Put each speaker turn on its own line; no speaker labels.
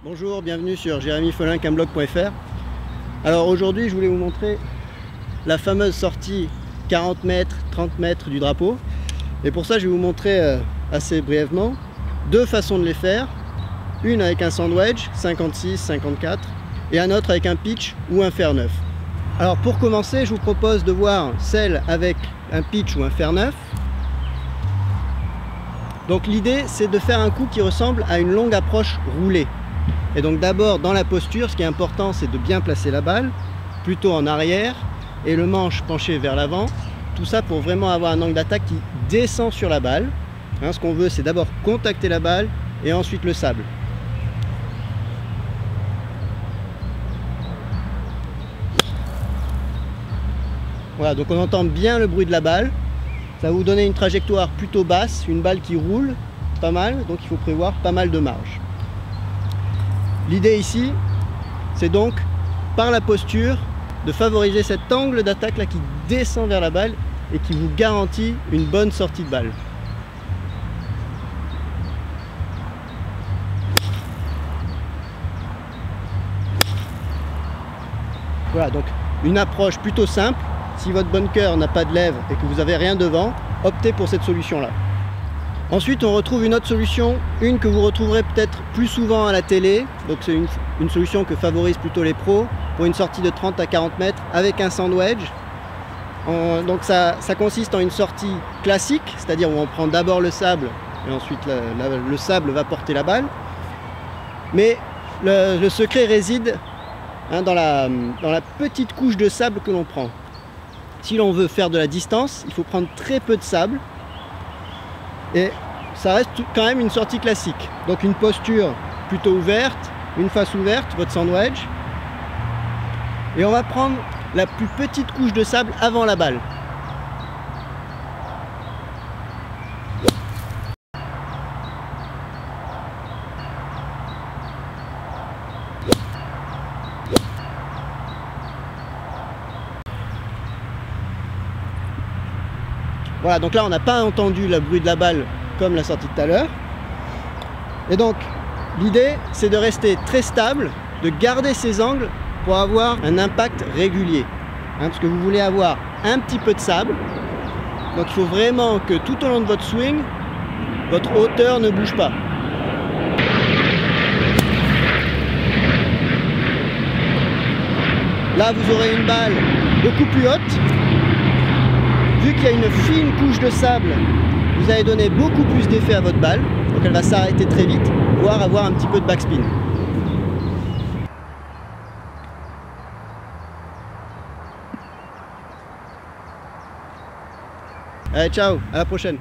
Bonjour, bienvenue sur jeremyfolinqueunblog.fr. Alors aujourd'hui je voulais vous montrer la fameuse sortie 40 mètres, 30 mètres du drapeau. Et pour ça je vais vous montrer assez brièvement deux façons de les faire. Une avec un sandwedge 56, 54 et un autre avec un pitch ou un fer neuf. Alors pour commencer je vous propose de voir celle avec un pitch ou un fer neuf. Donc l'idée c'est de faire un coup qui ressemble à une longue approche roulée. Et donc d'abord dans la posture, ce qui est important c'est de bien placer la balle, plutôt en arrière, et le manche penché vers l'avant. Tout ça pour vraiment avoir un angle d'attaque qui descend sur la balle. Ce qu'on veut c'est d'abord contacter la balle et ensuite le sable. Voilà, donc on entend bien le bruit de la balle. Ça va vous donner une trajectoire plutôt basse, une balle qui roule pas mal, donc il faut prévoir pas mal de marge. L'idée ici, c'est donc, par la posture, de favoriser cet angle d'attaque là qui descend vers la balle et qui vous garantit une bonne sortie de balle. Voilà, donc une approche plutôt simple. Si votre bunker n'a pas de lèvre et que vous n'avez rien devant, optez pour cette solution-là. Ensuite, on retrouve une autre solution, une que vous retrouverez peut-être plus souvent à la télé. Donc c'est une solution que favorisent plutôt les pros pour une sortie de 30 à 40 mètres avec un sandwedge. Donc ça consiste en une sortie classique, c'est-à-dire où on prend d'abord le sable et ensuite le sable va porter la balle. Mais le secret réside dans la petite couche de sable que l'on prend. Si l'on veut faire de la distance, il faut prendre très peu de sable. Et ça reste quand même une sortie classique. Donc une posture plutôt ouverte, une face ouverte, votre sandwedge. Et on va prendre la plus petite couche de sable avant la balle. Voilà, donc là on n'a pas entendu le bruit de la balle comme la sortie de tout à l'heure. Et donc l'idée c'est de rester très stable, de garder ces angles pour avoir un impact régulier. Parce que vous voulez avoir un petit peu de sable. Donc il faut vraiment que tout au long de votre swing, votre hauteur ne bouge pas. Là vous aurez une balle beaucoup plus haute. Vu qu'il y a une fine couche de sable, vous allez donner beaucoup plus d'effet à votre balle, donc elle va s'arrêter très vite, voire avoir un petit peu de backspin. Allez, ciao, à la prochaine.